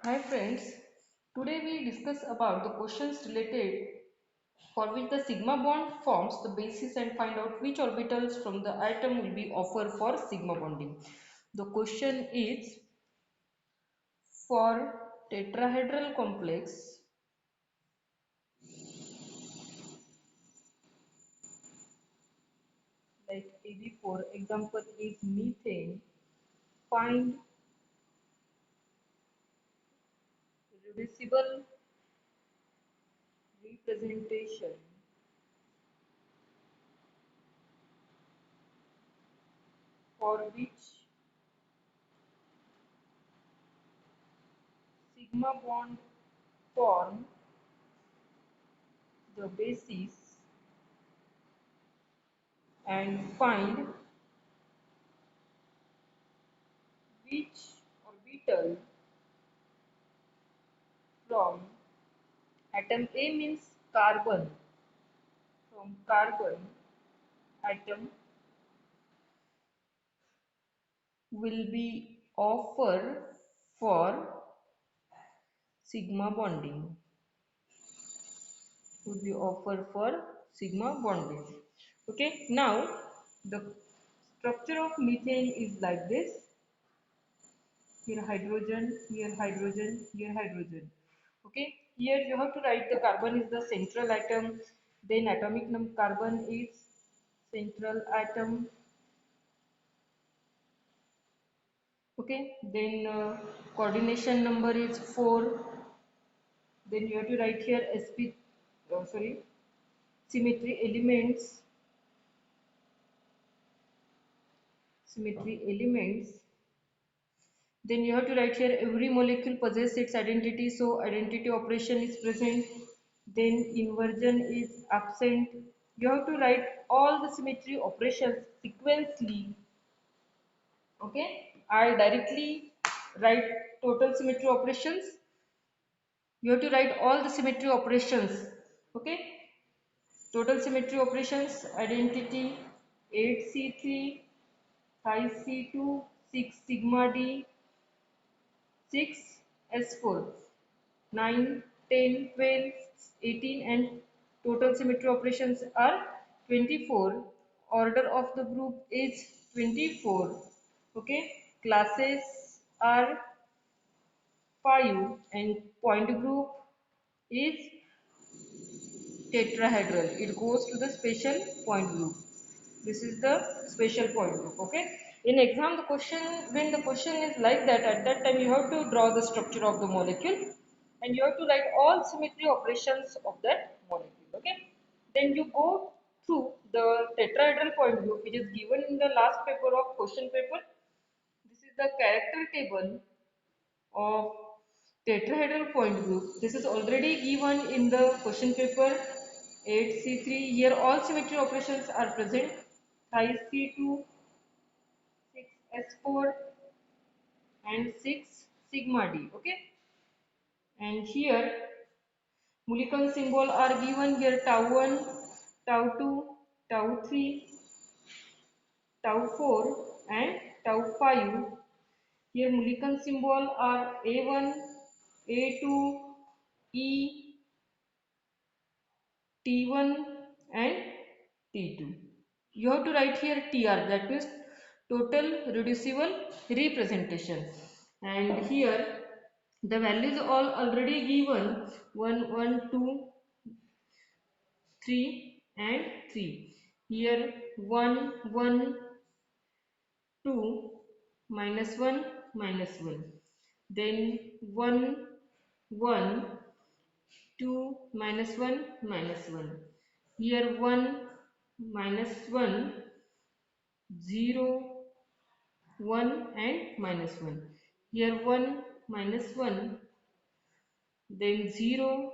Hi friends, today we discuss about the questions related for which the sigma bond forms the basis and find out which orbitals from the atom will be offered for sigma bonding. The question is for tetrahedral complex like AB4, example is methane, find reducible representation for which sigma bond form the basis and find which orbital from atom A means carbon, from carbon atom will be offered for sigma bonding, will be offered for sigma bonding. Okay, now the structure of methane is like this. Here hydrogen, here hydrogen, here hydrogen. Okay, here you have to write the carbon is the central atom, then atomic number carbon is central atom. Okay, then coordination number is 4. Then you have to write here symmetry elements, symmetry elements. Then you have to write here every molecule possesses its identity, so identity operation is present. Then inversion is absent. You have to write all the symmetry operations sequentially. Okay, I directly write total symmetry operations. You have to write all the symmetry operations. Okay, total symmetry operations, identity 8C3, 5C2, 6 sigma D, 6S4, 9, 10, 12, 18 and total symmetry operations are 24. Order of the group is 24. Okay, classes are 5 and point group is tetrahedral. It goes to the special point group. This is the special point group. Okay, in exam the question, when the question is like that, at that time you have to draw the structure of the molecule and you have to write all symmetry operations of that molecule. Okay, then you go through the tetrahedral point group which is given in the last paper of question paper. This is the character table of tetrahedral point group. This is already given in the question paper 8C3. Here all symmetry operations are present. 5C2, 6S4 and 6 sigma D. Okay. And here Mulliken symbol are given here tau 1, tau 2, tau 3, tau 4 and tau 5. Here Mulliken symbol are A1, A2, E, T1 and T2. You have to write here TR, that means total reducible representation. And here the values all already given 1, 1, 2, 3 and 3. Here 1, 1, 2, minus 1, minus 1. Then 1, 1, 2, minus 1, minus 1. Here 1, minus 1, 0, 1 and minus 1. Here 1, minus 1, then 0,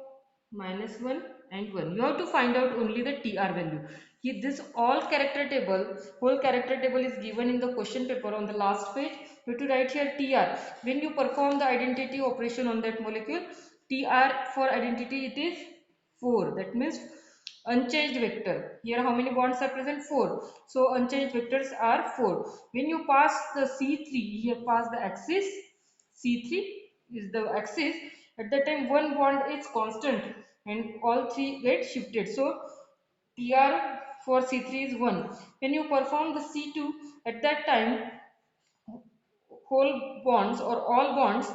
minus 1 and 1. You have to find out only the TR value. Here this all character table, whole character table is given in the question paper on the last page. You have to write here TR. When you perform the identity operation on that molecule, TR for identity it is 4. That means unchanged vector. Here how many bonds are present? 4. So unchanged vectors are 4. When you pass the C3, here pass the axis C3. is the axis, at that time one bond is constant and all three get shifted. So Tr for C3 is 1. When you perform the C2, at that time whole bonds or all bonds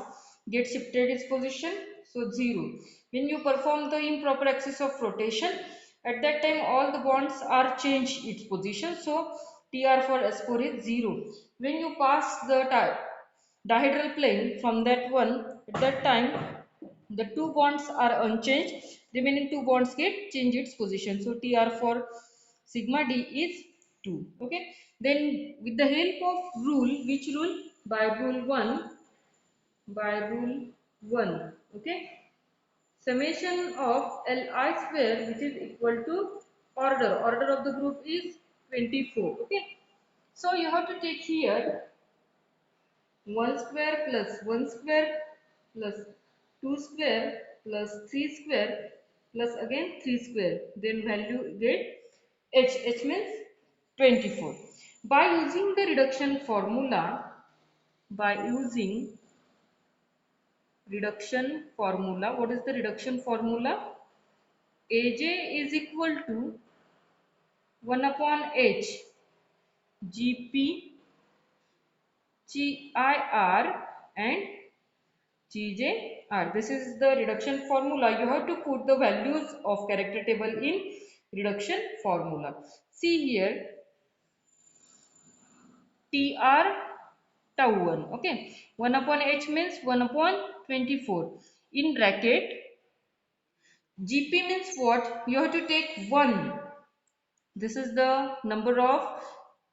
get shifted its position, so 0. When you perform the improper axis of rotation, at that time all the bonds are changed its position, so Tr for S4 is 0. When you pass the dihedral plane from that one, at that time the two bonds are unchanged, remaining two bonds get changed its position, so Tr for sigma d is 2. Okay, then with the help of rule, which rule? By rule 1, by rule 1, okay, summation of Li square, which is equal to order of the group is 24. Okay, so you have to take here 1 square plus 1 square plus 2 square plus 3 square plus again 3 square, then value get h means 24. By using the reduction formula, by using reduction formula, what is the reduction formula? Aj is equal to 1 upon h gp gir and GJR. This is the reduction formula. You have to put the values of character table in reduction formula. See here, TR tau 1. Okay, 1 upon H means 1 upon 24. In bracket, GP means what? You have to take 1. This is the number of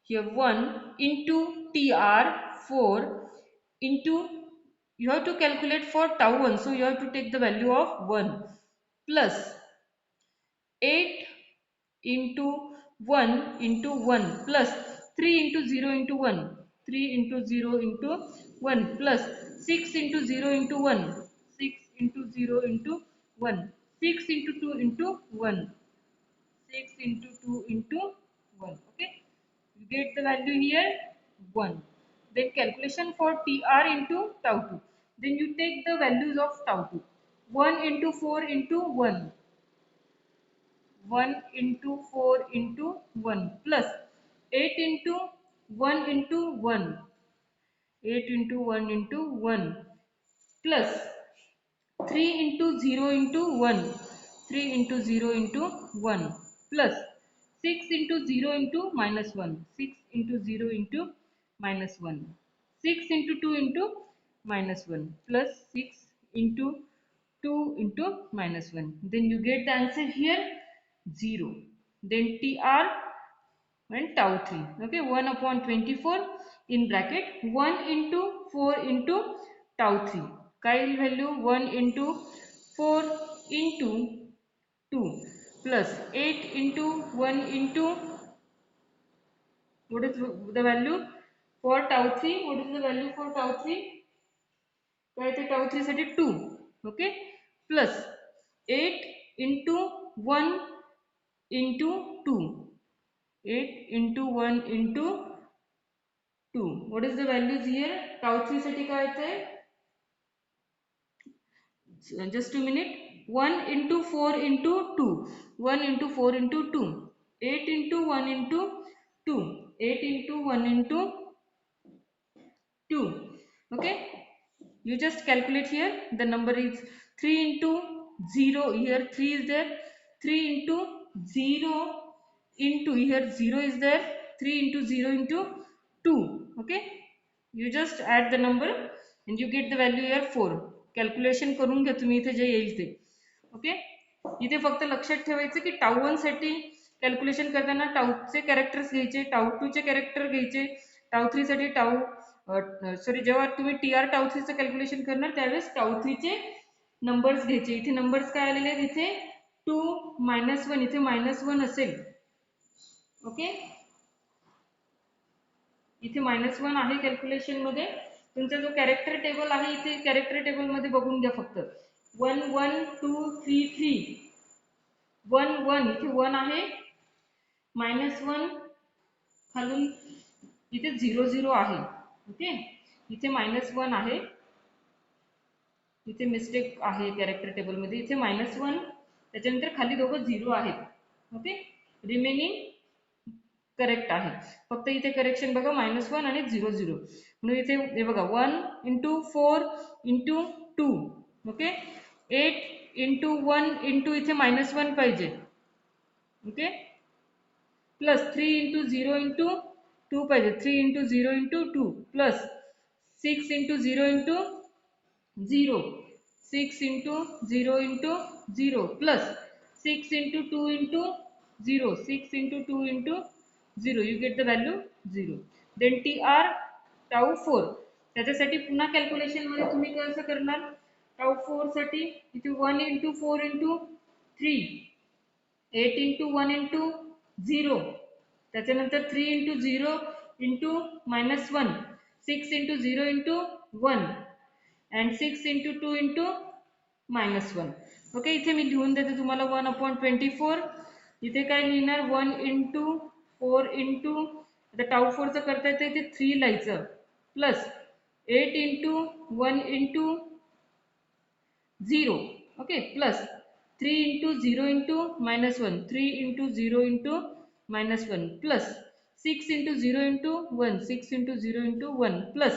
here 1 into TR 4 into, you have to calculate for tau 1, so you have to take the value of 1 plus 8 into 1 into 1 plus 3 into 0 into 1, 3 into 0 into 1 plus 6 into 0 into 1, 6 into 0 into 1, 6 into 2 into 1, 6 into 2 into 1. Okay, you get the value here 1. Then calculation for TR into tau 2. Then you take the values of tau 2. 1 into 4 into 1. 1 into 4 into 1 plus 8 into 1 into 1. 8 into 1 into 1 plus 3 into 0 into 1, 3 into 0 into 1 plus 6 into 0 into minus 1, 6 into 0 into minus 1, 6 into 2 into minus 1 plus 6 into 2 into minus 1. Then you get the answer here 0. Then TR and tau 3. Okay, 1 upon 24 in bracket 1 into 4 into tau 3. Kyle value 1 into 4 into 2 plus 8 into 1 into, what is the value for tau 3? What is the value for tau 3? काय ते tau 3 साठी 2. Okay, plus 8 into 1 into 2, 8 into 1 into 2. What is the values here? Tau 3 साठी काय येते? Just a minute. 1 into 4 into 2. 1 into 4 into 2. 8 into 1 into 2. 8 into 1 into 2. Okay. You just calculate here. The number is 3 into 0. Here 3 is there. 3 into 0 into, here 0 is there. 3 into 0 into 2. Okay. You just add the number and you get the value here 4. Calculation करून घ्या तुम्ही इथे जे येईल ते. Okay, इथे फक्त लक्षात ठेवायचं की टाऊ 1 साठी कॅल्क्युलेशन करताना टाऊचे कॅरेक्टर्स घ्यायचे, टाऊ 2 चे कॅरेक्टर घ्यायचे, टाऊ 3 साठी सॉरी जेव्हा तुम्ही TR टाऊ 3 चं कॅल्क्युलेशन करणार त्यावेळेस टाऊ 3 चे नंबर्स घ्यायचे. इथे नंबर्स काय आलेले आहेत? इथे 2 -1, इथे -1 असेल. ओके, इथे -1 आहे कॅल्क्युलेशन मध्ये. तुमचा जो कॅरेक्टर टेबल आहे इथे कॅरेक्टर टेबल मध्ये बघून घ्या फक्त. 1 1 2 3 3 1 1 इथे 1 आहे, -1 खालून इथे 0 0 आहे. ओके, इथे -1 आहे, इथे मिस्टेक आहे कॅरेक्टर टेबलमध्ये. इथे -1 त्याच्यानंतर खाली दोघं 0 आहेत. ओके, रिमेनिंग करेक्ट आहे. फक्त इथे करेक्शन बघा -1 आणि 0 0. म्हणून इथे हे बघा 1 × 4 × 2. ओके, 8 × 1 × इथे -1 पाहिजे. ओके, प्लस 3 × 0 × 2 पाहिजे. 3 × 0 × 2 plus 6 × 0 × 0. 6 × 0 × 0 plus 6 × 2 × 0. 6 × 2 × 0. You get the value 0. Then TR tau 4. त्याच्यासाठी पुन्हा कॅल्क्युलेशन मध्ये तुम्ही कसं करणार? tau 4 साठी इथे 1 × 4 × 3, 8 × 1 × 0, त्याच्यानंतर 3 × 0 × -1, 6 × 0 × 1 and 6 × 2 × -1. ओके, इथे मी लिहून देते तुम्हाला 1/24. इथे काय लिहिणार? 1 × 4 × आता tau 4 चं करता येतं इथे 3 लिहायचं plus 8 × 1 × 0. Okay, plus 3 × 0 × -1, 3 × 0 × -1 plus 6 × 0 × 1, 6 × 0 × 1 plus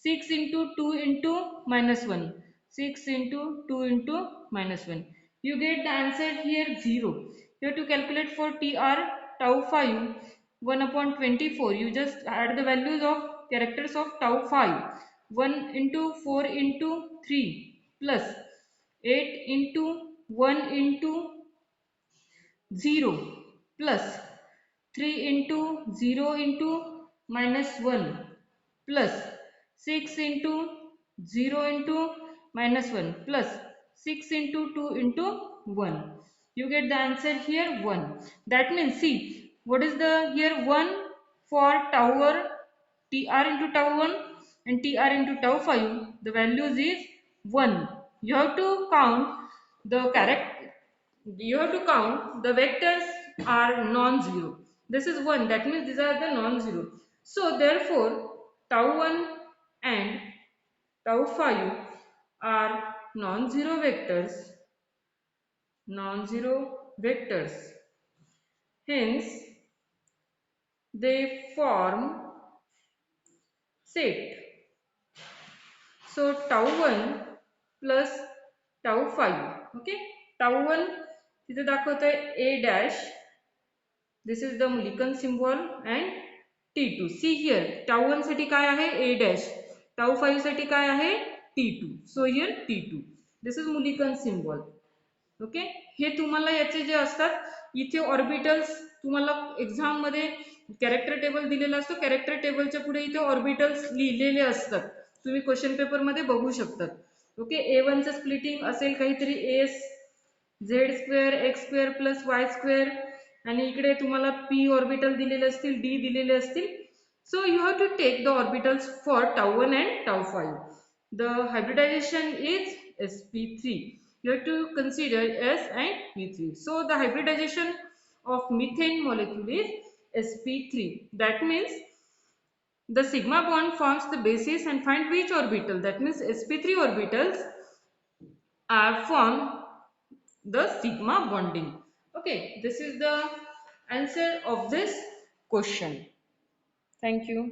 6 × 2 × -1, 6 × 2 × -1. You get the answer here 0. You have to calculate for TR tau 5 1/24. You just add the values of characters of tau 5. 1 × 4 × 3 plus 8 × 1 × 0 plus 3 × 0 × -1 plus 6 × 0 × -1 plus 6 × 2 × 1. You get the answer here 1. That means see what is the here 1 for tower TR into tau 1 and TR into tau 5. The values is 1. You have to count the character. You have to count the vectors are non-zero. This is 1. That means these are the non-zero. So therefore tau 1 and tau 5 are non-zero vectors. Non-zero vectors. Hence they form set. So tau 1 plus tau 5. Okay, tau 1 तिथे दाखवतोय a dash. This is the Mulliken symbol and T2. See here, tau 1 साठी काय आहे a dash, tau 5 साठी काय आहे T2. So here T2. This is Mulliken symbol. Okay, हे तुम्हाला याचे जे असतात इथे ऑर्बिटल्स तुम्हाला एक्झाम मध्ये कॅरेक्टर टेबल दिलेला असतो. कॅरेक्टर टेबलच्या पुढे इथे ऑर्बिटल्स लिहिलेले असतात. तुम्ही क्वेश्चन पेपर मध्ये बघू शकतात. ओके, A1 चं स्प्लिटिंग असेल काहीतरी एस z² x² + y² आणि इकडे तुम्हाला p ऑर्बिटल दिलेले असतील, d दिलेले असतील. So you have to take the orbitals for tau 1 and tau 5. The hybridization is sp3. You have to consider S and P3. So the hybridization of methane molecule is sp3. That means the sigma bond forms the basis and find which orbital. That means sp3 orbitals are form the sigma bonding. Okay, this is the answer of this question. Thank you.